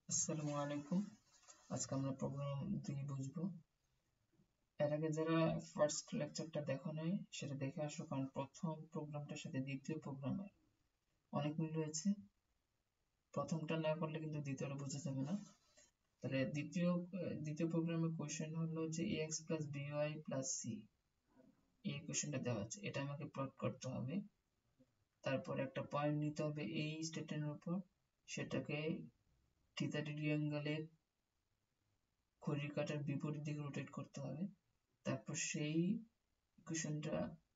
আসসালামু আলাইকুম। আজকে আমরা প্রোগ্রাম 2 বুঝবো। এর আগে যারা ফার্স্ট লেকচারটা দেখো নাই সেটা দেখে আসো, কারণ প্রথম প্রোগ্রামটার সাথে দ্বিতীয় প্রোগ্রামের অনেক মিল রয়েছে। প্রথমটা না করলে কিন্তু দ্বিতীয়টা বোঝা যাবে না। তাহলে দ্বিতীয় প্রোগ্রামের কোশ্চেন হলো যে ax plus by plus c, এই কোশ্চেনটা দেওয়া আছে, এটা আমাকে প্লট করতে হবে। তারপর একটা পয়েন্ট নিতে হবে এই স্টেটমেন্টের উপর, সেটাকে থিটা ডিগ্রি অ্যাঙ্গেলে ঘড়ির কাঁটার বিপরীত দিকে রোটেট করতে হবে। তারপর সেই ইকুয়েশনটা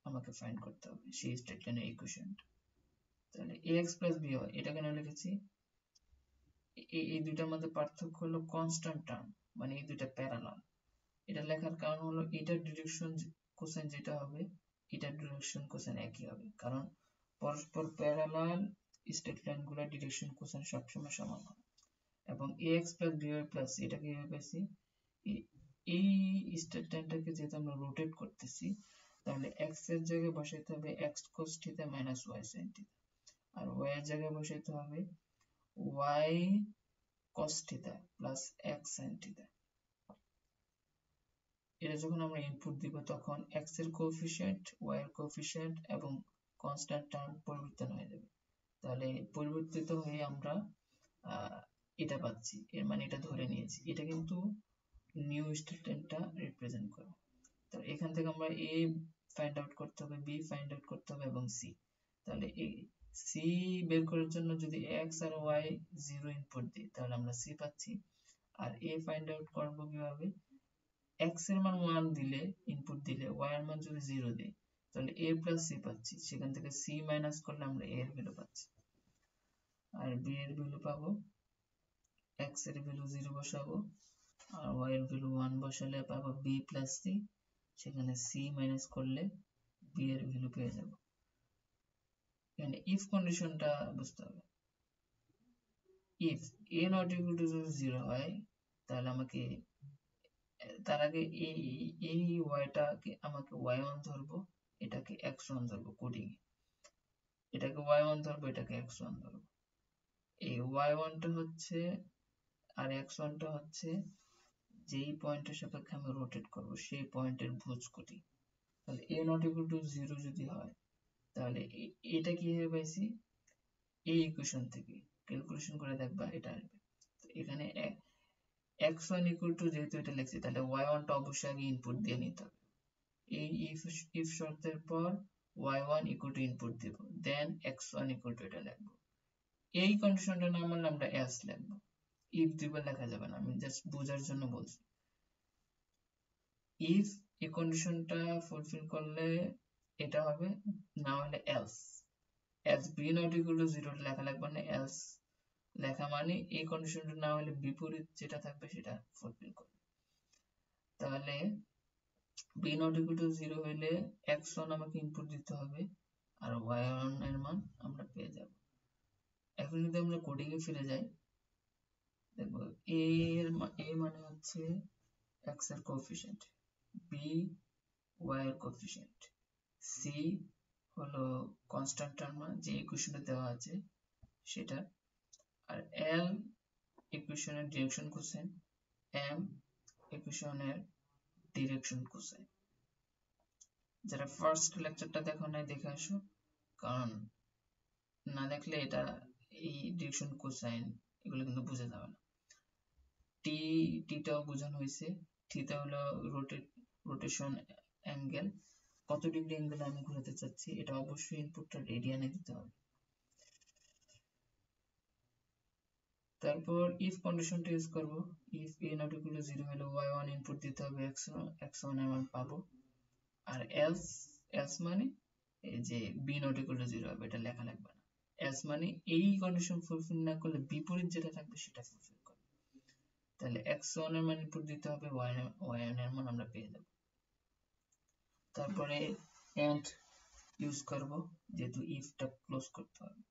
আমাকে ফাইন্ড করতে হবে, সেই স্টেট লাইনের ইকুয়েশনটা। তাহলে ax plus by, এটা কেন লিখেছি? এই দুইটার মধ্যে পার্থক্য হলো কনস্ট্যান্ট টার্ম, মানে এই দুইটা প্যারালাল। এটা লেখার কারণ হলো এটার ডিরেকশন কোসাইন যেটা হবে, এটার ডিরেকশন কোসাইন একই হবে, কারণ পরস্পর প্যারালাল স্টেট লাইনগুলোর ডিরেকশন কোসাইন সবসময় সমান হয়। এবং ax plus by plus এটা কিভাবে পেয়েছি? এই স্টেট লাইনটাকে যেহেতু আমরা রোটেট করতেছি, তাহলে x এর জায়গায় বসাইতে হবে x cos theta minus y sin theta, আর y এর জায়গায় বসাইতে হবে y cos theta plus x sin theta. এটা যখন আমরা ইনপুট দিব তখন x এর কোএফিসিয়েন্ট, y এর কোএফিসিয়েন্ট এবং কনস্ট্যান্ট টার্ম পরিবর্তন হয়ে যাবে। তাহলে পরিবর্তিত হয়ে আমরা এটা পাচ্ছি, এর মানে এটা ধরে নিয়েছি, এটা কিন্তু নিউ স্টেটমেন্টটা রিপ্রেজেন্ট করে। তো এখান থেকে আমরা a ফাইন্ড আউট করতে হবে, b ফাইন্ড আউট করতে হবে এবং c। তাহলে এই c বের করার জন্য যদি x আর y জিরো ইনপুট দিই তাহলে আমরা c পাচ্ছি। আর a ফাইন্ড আউট করব কিভাবে? x এর মান 1 দিলে, ইনপুট দিলে, y এর মান যদি 0 দেই তাহলে a প্লাস c পাচ্ছি, সেখান থেকে c মাইনাস করলে আমরা a এর ভ্যালু পাচ্ছি। আর b এর ভ্যালু পাবো, x এর ভ্যালু 0 বসাবো আর y এর ভ্যালু 1 বসালে পাবো b প্লাস c, সেখানে c মাইনাস করলে b এর ভ্যালু পেয়ে যাব। এখানে if কন্ডিশনটা বুঝতে হবে। if a not equal to 0 হয় তাহলে আমাকে তার আগে এই y-টাকে আমাকে y1 ধরবো, এটাকে x1 ধরবো কোডিং এ, এটাকে y1 ধরবো, এটাকে x1 ধরবো। এই y1 টা হচ্ছে আর x1 টা হচ্ছে যেই পয়েন্টের সাপেক্ষে আমি রোটেট করব সেই পয়েন্টের ভুজ কোটি। তাহলে a not equal to 0 যদি হয় তাহলে এটা কিভাবে পাইছি? এই ইকুয়েশন থেকে ক্যালকুলেশন করে দেখবা এটা আসবে। এখানে x1 equal to, যেহেতু এটা লিখছি তাহলে y1 টা অবশ্যই আগে ইনপুট দিয়ে নিতে হবে। এই if শর্তের পর y1 equal to ইনপুট দেব, দেন x1 equal to এটা লিখবো। এই কন্ডিশনটা না মানলে আমরা else লিখবো, if দুইবার লেখা যাবে না, আমি জাস্ট বোঝার জন্য বলছি। if এই কন্ডিশনটা ফুলফিল করলে এটা হবে, না হলে else। as b not equal to 0 লেখা লাগবে না, else লেখা মানে এই কন্ডিশনটা না হলে বিপরীত যেটা থাকবে সেটা ফুলফিল করবে। তাহলে b not equal to 0 হইলে x1 আমাকে ইনপুট দিতে হবে আর y1 এর মান আমরা পেয়ে যাব। এখন যদি আমরা কোডিং এ ফিরে যাই, দেখবো a মানে হচ্ছে x এর কোএফিসিয়েন্ট, b y এর কোএফিসিয়েন্ট, c হলো কনস্ট্যান্ট টার্ম যে ইকুয়েশনে দেওয়া আছে সেটা, আর l ইকুয়েশনের ডিরেকশন কোসাইন, m ইকুয়েশনের ডিরেকশন কোসাইন। যারা ফার্স্ট লেকচারটা দেখো নাই দেখে আসো, কারণ না দেখলে এটা এই ডিরেকশন কোসাইন এগুলো কিন্তু বোঝা যাবে না। টিটাও বোঝানো হয়েছে, থিটা হলো রোটেশন অ্যাঙ্গেল, কত ডিগ্রি অ্যাঙ্গেলে আমি ঘোরাতে চাচ্ছি, এটা অবশ্যই ইনপুটটা রেডিয়ানে দিতে হবে। তারপর if কন্ডিশনটা ইউজ করব, if a not equal to 0 হলে y1 ইনপুট দিতে হবে, x1 এর মান পাবো। আর else মানে এই যে b not equal to 0 হবে, এটা লেখা লাগবে না। else মানে এই কন্ডিশন ফুলফিল না করলে বিপরীত যেটা থাকবে সেটা ফুলফিল করবে। তাহলে x1 এর মান ইনপুট দিতে হবে, y1 এর মান আমরা পেয়ে যাব। তারপরে and ইউজ করব, যেহেতু if টা ক্লোজ করতে হবে।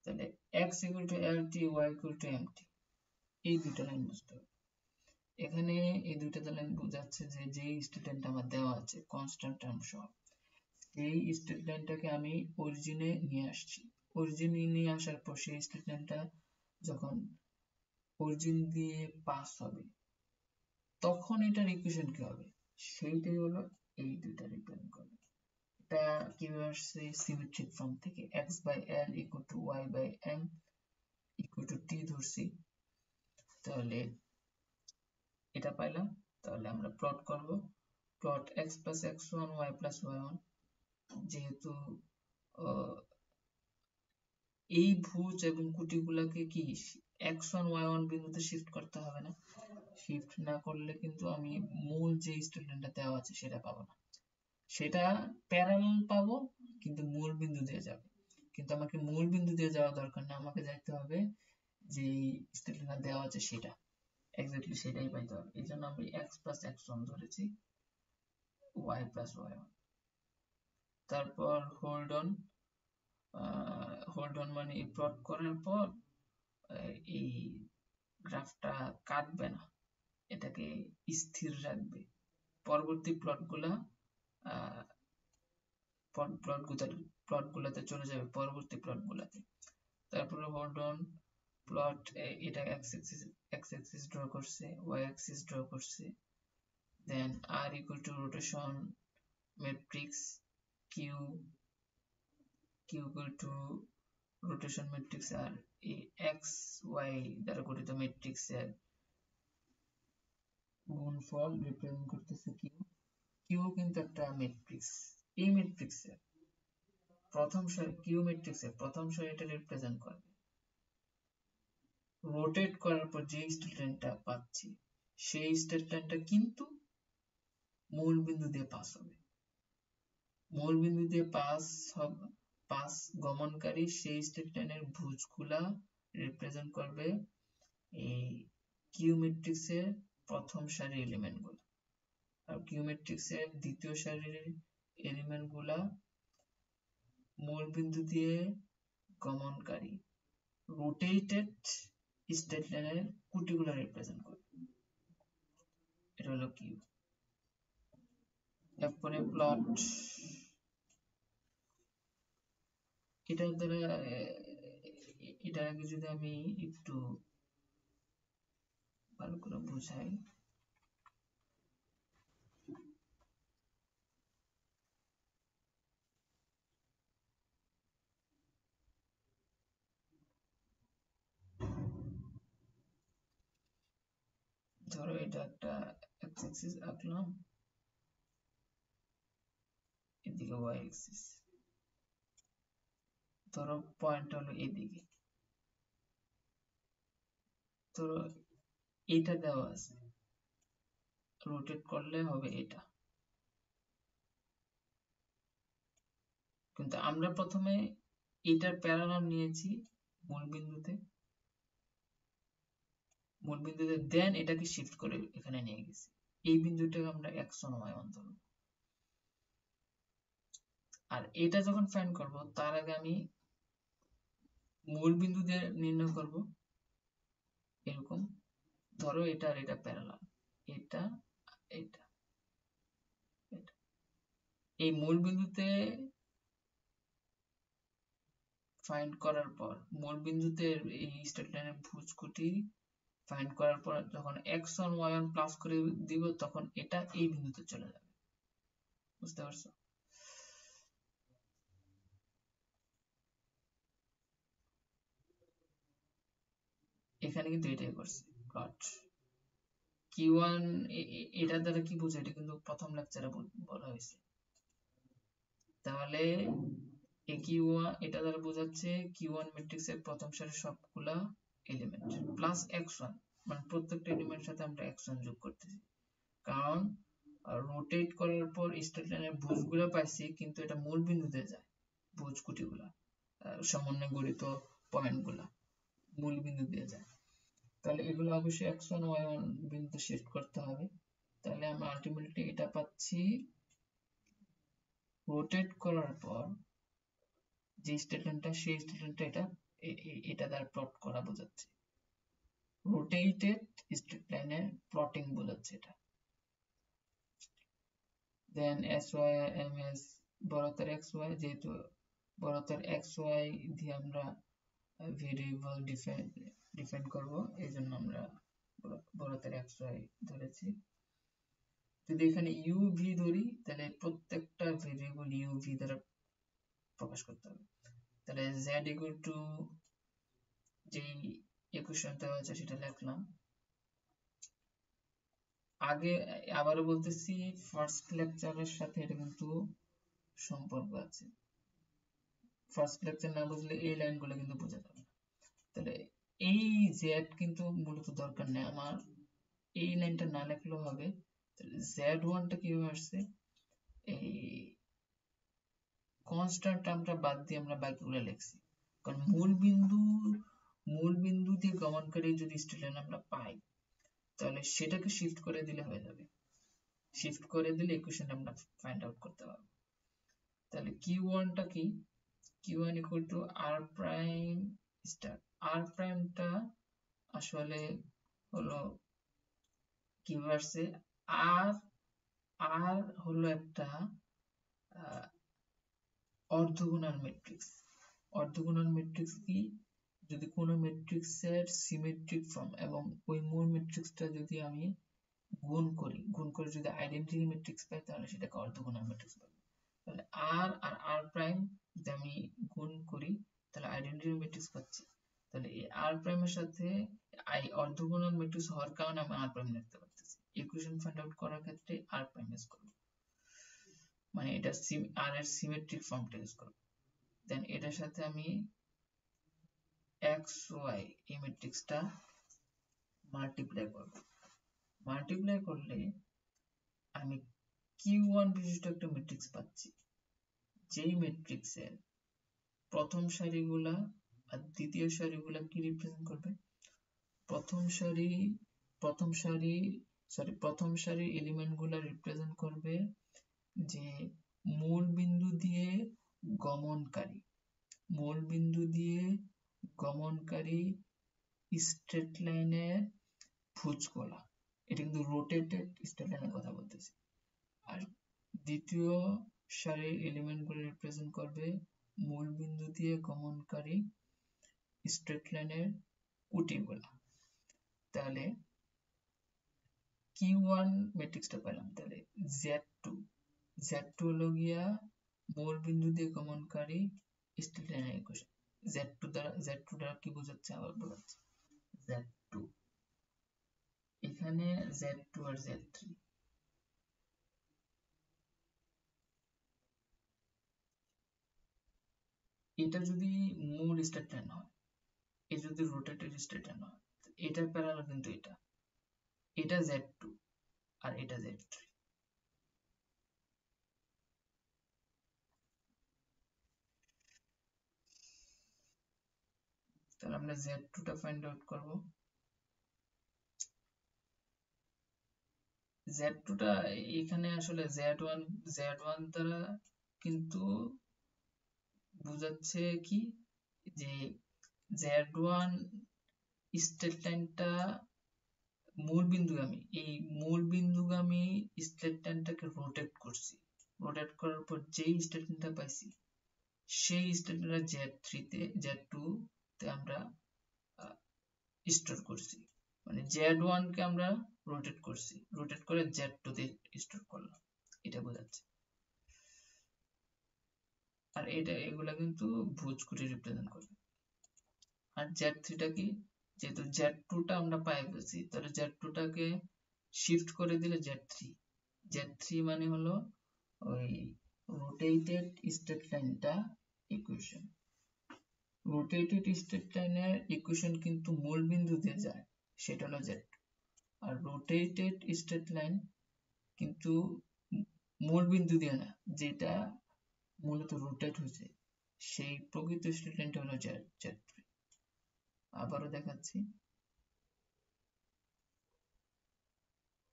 তাহলে x equal to lt, y equal to mt, এই দুটো লাইন বুঝতে হবে। এখানে এই দুইটা লাইন বোঝাচ্ছে যে যেই স্টেটমেন্ট আমার দেওয়া আছে কনস্ট্যান্ট টার্ম সহ, এই স্টেটমেন্টটাকে আমি অরিজিনে নিয়ে আসছি। অরিজিনে নিয়ে আসার পর সেই স্টেটমেন্টটা যখন অরিজিন দিয়ে পাস হবে, তখন এটার ইকুয়েশন কি হবে? সেইটাই হলো এই দুইটা রিপ্রেজেন্ট করবে। এটা কিভাবে আসছে? সিমেট্রিক ফর্ম থেকে x by l equal to y by m equal to t ধরছি, তাহলে এটা পাইলাম। তাহলে আমরা প্লট করব, plot x plus x1 y plus y1, যেহেতু এই ভুজ এবং কুটিগুলাকে কি x1 y1 বিন্দুতে শিফট করতে হবে না? শিফট না করলে কিন্তু আমি মূল যে স্টেটমেন্টটা দেওয়া আছে সেটা পাবো না, সেটা প্যারালাল পাবো কিন্তু মূল বিন্দু দিয়ে যাবে। কিন্তু আমাকে মূল বিন্দু দিয়ে যাওয়া দরকার না, আমাকে যাইতে হবে যে স্টেটমেন্টটা দেওয়া আছে সেটা, এক্স্যাক্টলি সেটাই পাইতে হবে। এই জন্য আমি x প্লাস x1 ধরেছি, y প্লাস y1। তারপর হোল্ড অন মানে প্লট করার পর এই গ্রাফটা কাটবে না, এটাকে স্থির রাখবে। পরবর্তী প্লটগুলা প্লটগুলাতে চলে যাবে, পরবর্তী প্লটগুলাতে। তারপরে হোল্ড অন প্লট, এটা x অ্যাক্সিস ড্র করছে, y অ্যাক্সিস ড্র করছে, then r equal to rotation matrix q equal to rotation matrix আর এই x y দ্বারা গঠিত ম্যাট্রিক্সের গুণফল রিপ্রেজেন্ট করতেছে q। q কিন্তু একটা ম্যাট্রিক্স, এই ম্যাট্রিক্সের প্রথম সারি, কিউ ম্যাট্রিক্সের প্রথম সারিটা রিপ্রেজেন্ট করবে। রোটেট করার পর যে স্টেটমেন্টটা পাচ্ছি সেই স্টেটমেন্টটা কিন্তু মূল বিন্দু দিয়ে পাস হবে। মূল বিন্দু দিয়ে পাস গমনকারী সেই স্টেটমেন্টের ভুজগুলা রিপ্রেজেন্ট করবে এই কিউ ম্যাট্রিক্সের প্রথম সারির এলিমেন্টগুলো, আর কিউ ম্যাট্রিক্সের দ্বিতীয় সারির এলিমেন্টগুলা মূল বিন্দু দিয়ে গমনকারী রোটেটেড স্টেট লাইনের কুটিগুলো রিপ্রেজেন্ট করবে। এটা হলো কিউ। এরপরে প্লট, এটার দ্বারা এটা আগে যদি আমি একটু ভালো করে বুঝাই, ধরো এটা একটা এক্স অ্যাক্সিস আঁকলাম, এদিকে ওয়াই অ্যাক্সিস, ধরো পয়েন্ট হলো এদিকে, ধরো এটা দেওয়া আছে, রোটেট করলে হবে এটা। কিন্তু আমরা প্রথমে এটার প্যারালাল নিয়েছি মূল বিন্দুতে, দেন এটাকে শিফট করে এখানে নিয়ে গেছি, এই বিন্দুটাকে আমরা x1 y1 ধরব। আর এটা যখন ফাইন্ড করব তার আগে আমি মূল বিন্দু দিয়ে নির্ণয় করব। এরকম ধরো এটা আর এটা প্যারালাল, এটা এটা এটা, এই মূল বিন্দুতে ফাইন্ড করার পর মূল বিন্দুতে এই স্ট্রেট লাইনের ভুজকুটি ফাইন্ড করার পর যখন x1 y1 প্লাস করে দিব তখন এটা এই বিন্দুতে চলে যাবে। বুঝতে পারছো? এখানে কিন্তু এটাই করছি প্লট। Q1 এটার দ্বারা কি বোঝায় এটা কিন্তু প্রথম লেকচারে বলা হয়েছে। তাহলে Q1 এটা দ্বারা বোঝাচ্ছে Q1 ম্যাট্রিক্সের প্রথম সারির সবগুলা এলিমেন্ট প্লাস x1, মানে প্রত্যেকটা এলিমেন্টের সাথে আমরা x1 যোগ করতেছি, কারণ রোটেট করার পর স্ট্রেট লাইনের ভুজগুলা পাইছি কিন্তু এটা মূল বিন্দুতে যায়, ভুজ কুটিগুলা সমন্বয়ে গঠিত পয়েন্টগুলা মূল বিন্দু দিয়ে যায়। তাহলে এগুলো অবশ্যই x1 y1 বিন্দুতে শিফট করতে হবে। তাহলে আমরা আলটিমেটলি এটা পাচ্ছি, রোটেট করার পর যে স্টেটমেন্টটা সেই স্টেটমেন্টটা এটা দ্বারা প্লট করা বোঝাচ্ছে, রোটেটেড স্ট্রেট লাইনের প্লটিং বোঝাচ্ছে এটা। দেন sy ms বড়হাতের xy, যেহেতু বড়হাতের xy দিয়ে আমরা ভেরিয়েবল ডিফাইন করব, এই জন্য আমরা বড়হাতের XY ধরেছি। যদি এখানে ইউভি ধরি তাহলে প্রত্যেকটা ভেরিয়েবল ইউভি দ্বারা প্রকাশ করতে হবে। তাহলে z ইকুয়াল টু যেই ইকুয়েশন দেওয়া আছে সেটা লিখলাম। আগে আবারও বলতেছি, ফার্স্ট লেকচারের সাথে এটা কিন্তু সম্পর্ক আছে। ফার্স্ট লেকচার না বুঝলে এই লাইনগুলো কিন্তু বোঝা যাবে না। তাহলে এই জেড কিন্তু মূলত দরকার নেই আমার, এই লাইনটা না লিখলেও হবে। জেড ওয়ানটা কিভাবে আসছে, এই কনস্ট্যান্ট টার্মটা বাদ দিয়ে আমরা বাকিগুলো লিখছি। কারণ মূল বিন্দু দিয়ে গমনকারী যদি স্ট্রেট লাইন আমরা পাই তাহলে সেটাকে শিফট করে দিলে হয়ে যাবে। শিফট করে দিলে ইকুয়েশন আমরা ফাইন্ড আউট করতে পারবো। তাহলে Q1টা কি, Q1 equal to R prime star. R প্রাইমটা আসলে হলো কিভাবে আসছে, আর আর হলো একটা অর্থগোনাল ম্যাট্রিক্স। অর্থগোনাল ম্যাট্রিক্স কি, যদি কোনো ম্যাট্রিক্সের সিমেট্রিক ফর্ম এবং ওই মূল ম্যাট্রিক্সটা যদি আমি গুণ করে যদি আইডেন্টিটি ম্যাট্রিক্স পাই তাহলে সেটাকে অর্থগোনাল ম্যাট্রিক্স বলে। তাহলে আর আর আর প্রাইম যদি আমি গুণ করি তাহলে আইডেন্টিটি ম্যাট্রিক্স পাচ্ছি। তাহলে এই আর প্রাইমের সাথে অর্থগোনাল ম্যাট্রিক্স হওয়ার কারণে আমি আর প্রাইম লিখতে পারতেছি। ইকুয়েশন ফাইন্ড আউট করার ক্ষেত্রে আর প্রাইম ইউজ করব, মানে এটা আর এর সিমেট্রিক ফর্মটা ইউজ করব। দেন এটার সাথে আমি এক্স ওয়াই এই ম্যাট্রিক্সটা মাল্টিপ্লাই করব। মাল্টিপ্লাই করলে আমি Q1 বিশিষ্ট একটা ম্যাট্রিক্স পাচ্ছি, যেই ম্যাট্রিক্সের প্রথম সারিগুলা আর দ্বিতীয় সারিগুলা কি রিপ্রেজেন্ট করবে, প্রথম সারি এলিমেন্টগুলা রিপ্রেজেন্ট করবে যে মূল বিন্দু দিয়ে গমনকারী স্ট্রেট লাইনের ভুজকলা। এটা কিন্তু রোটেটেড স্ট্রেট লাইনের কথা বলতেছি। আর দ্বিতীয় সারির এলিমেন্টগুলো রিপ্রেজেন্ট করবে মূল বিন্দু দিয়ে গমনকারী স্ট্রেট লাইনের কুটিগুলা। তাহলে Q1 ম্যাট্রিক্সটা পেলাম। তাহলে Z2 হলো গিয়া মূল বিন্দু দিয়ে গমনকারী স্ট্রেট লাইনের ইকুয়েশন। Z2 দ্বারা কি বোঝাচ্ছে আবার বোঝাচ্ছি, Z2 এখানে Z2 আর Z3, এটা যদি মূল স্ট্রেট লাইন হয়, এটা যদি রোটেটেড স্ট্রেট লাইন হয়, এটার প্যারালাল কিন্তু এটা Z2 আর এটা Z3। তাহলে আমরা Z2 টা ফাইন্ড আউট করব। Z2 টা এখানে আসলে Z1 দ্বারা কিন্তু বোঝাচ্ছে কি, যে Z1 স্ট্রেট লাইনটা এই মূল বিন্দুগামী স্ট্রেট লাইনটাকে রোটেট করছি। রোটেট করার পর যেই স্ট্রেট লাইনটা পাইছি সেই স্ট্রেট লাইনটা Z2 তে আমরা স্টোর করছি। মানে Z1 কে আমরা রোটেট করছি, রোটেট করে Z2 তে স্টোর করলাম, এটা বোঝাচ্ছে। আর এগুলা কিন্তু ভুজকুটি রিপ্রেজেন্ট করবে। আর Z3 টা কি, যেহেতু Z2 টা আমরা পাই গেছি তাহলে Z2 টাকে শিফট করে দিলে Z3 মানে হলো ওই রোটেটেড স্ট্রেট লাইনটা ইকুয়েশন। রোটেটেড স্ট্রেট লাইনের ইকুয়েশন কিন্তু মূল বিন্দুতে যায়, সেটা হলো Z2। আর রোটেটেড স্ট্রেট লাইন কিন্তু মূল বিন্দু দিয়ে না, যেটা মূলত রোটেট হয়েছে সেই প্রকৃত স্ট্রেট লাইনটা হলো Z3। আবারও দেখাচ্ছি,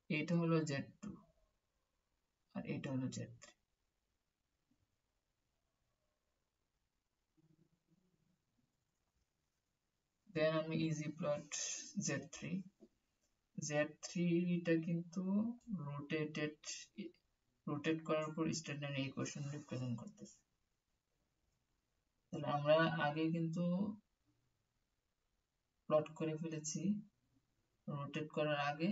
এটা হলো Z2 আর এটা হলো Z3। দেন আমি ইজি প্লট Z3 টা কিন্তু রোটেট করার পর স্ট্রেট লাইন ইকুয়েশন রিপ্রেজেন্ট করতেছে। তাহলে আমরা আগে কিন্তু প্লট করে ফেলেছি রোটেট করার আগে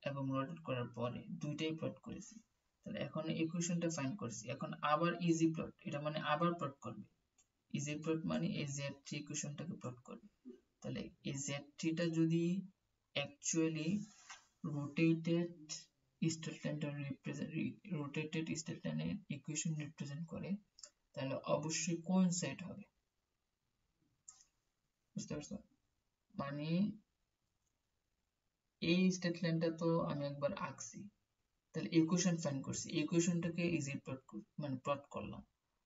এবং রোটেট করার পরে, দুইটাই প্লট করেছি। তাহলে এখন ইকুয়েশনটা ফাইন্ড করছি, এখন আবার ইজি প্লট, এটা মানে আবার প্লট করবে। ইজি প্লট মানে এই z3 ইকুয়েশনটাকে প্লট করবে। তাহলে এই z3 টা যদি অ্যাকচুয়ালি রোটেটেড স্টেট লাইনটা রোটেটেড স্টেট লাইনের ইকুয়েশন রিপ্রেজেন্ট করে, তাহলে অবশ্যই কোইনসাইড হবে। বুঝতে পারছো? মানে এই স্টেট লাইনটা তো আমি একবার আঁকছি, তাহলে ইকুয়েশন ফাইন্ড করছি, ইকুয়েশনটাকে ইজি প্লট মানে প্লট করলাম।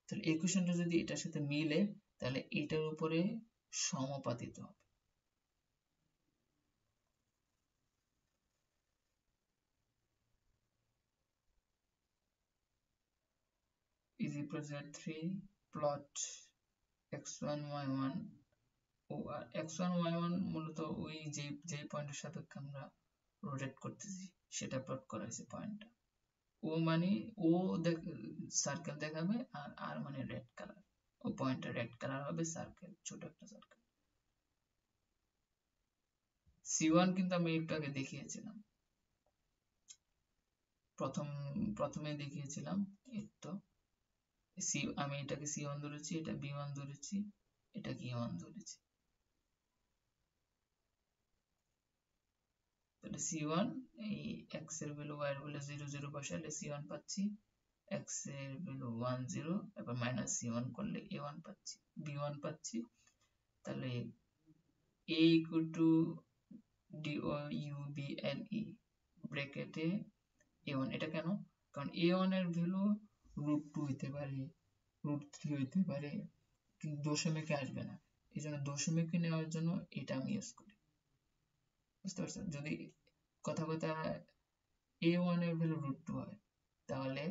তাহলে ইকুয়েশনটা যদি এটার সাথে মিলে, তাহলে এটার উপরে সমাপাতিত হবে। Easy plot z3 plot x1 y1 ও x1 y1 মূলত ওই যে পয়েন্টের সাপেক্ষে আমরা রোটেট করতেছি সেটা প্লট করা হয়েছে পয়েন্টটা। ও মানে ও সার্কেল দেখাবে, আর আর মানে রেড কালার, ও পয়েন্টটা রেড কালার হবে, সার্কেল ছোট একটা সার্কেল। C1 কিন্তু আমি একটু আগে দেখিয়েছিলাম, প্রথমে দেখিয়েছিলাম। এই তো আমি এটাকে C1 ধরেছি, এটা B1 ধরেছি, এটা E1 ধরেছি। তাহলে C1 এই x এর ভ্যালু y এর ভ্যালু 0 0 বসালে C1 পাচ্ছি, x এর ভ্যালু 1 0 এবার মাইনাস C1 করলে A1 পাচ্ছি, B1 পাচ্ছি। তাহলে A equal to DOUBLE ব্র্যাকেটে A1, এটা কেন? কারণ A1 এর ভ্যালু √2 হইতে পারে, √3 হইতে পারে, কিন্তু দশমিকে আসবে না। এই জন্য দশমিকে নেওয়ার জন্য এটা আমি ইউজ করি। বুঝতে পারছেন? যদি কথা A1 এর ভ্যালু √2 হয়, তাহলে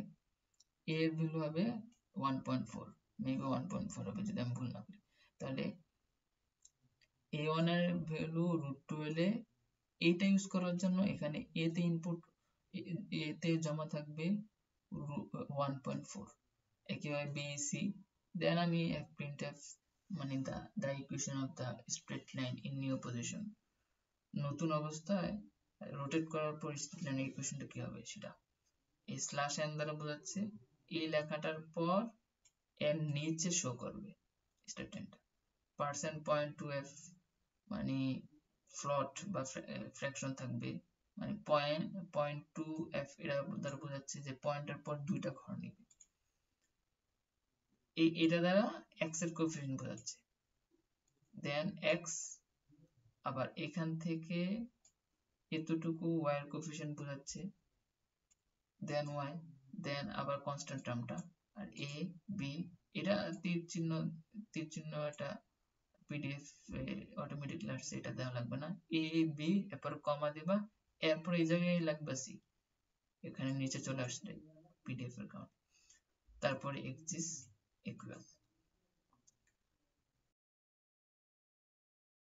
A এর ভ্যালু হবে 1.4, মেবি 1.4 হবে যদি আমি ভুল না করি। তাহলে A1 এর ভ্যালু √2 হলে এইটা ইউজ করার জন্য এখানে A তে ইনপুট, A তে জমা থাকবে 1.4, একইভাবে B C, দেন আমি এক printf মানে the equation of the straight line in new position, নতুন অবস্থায় রোটেট করার পর স্ট্রেট লাইনের ইকুয়েশনটা কি হবে সেটা এই স্ল্যাশ n দ্বারা বোঝাচ্ছে। এই লেখাটার পর এর নিচে শো করবে স্ট্রেট লাইনটা। %.2f মানে ফ্লট বা ফ্র্যাকশন থাকবে, মানে .2f এরা দ্বারা বোঝাচ্ছে যে পয়েন্টের পর দুইটা ঘর নিবে। এটা দ্বারা x এর কোএফিসিয়েন্ট বোঝাচ্ছে। দেন x, আবার এখান থেকে এতটুকু y এর কোএফিসিয়েন্ট বোঝাচ্ছে, দেন y, দেন আবার কনস্ট্যান্ট টার্মটা, আর a b, এটা তীর চিহ্ন এটা পিডিএফ অটোমেটিকলি আসছে, এটা দেওয়া লাগবে না। a b এরপর কমা দিবা, এরপর এই জায়গায় লাগবে c, এখানে নিচে চলে আসছে পিডিএফ এর কারণে। তারপরে এক্সিস ইকুয়াল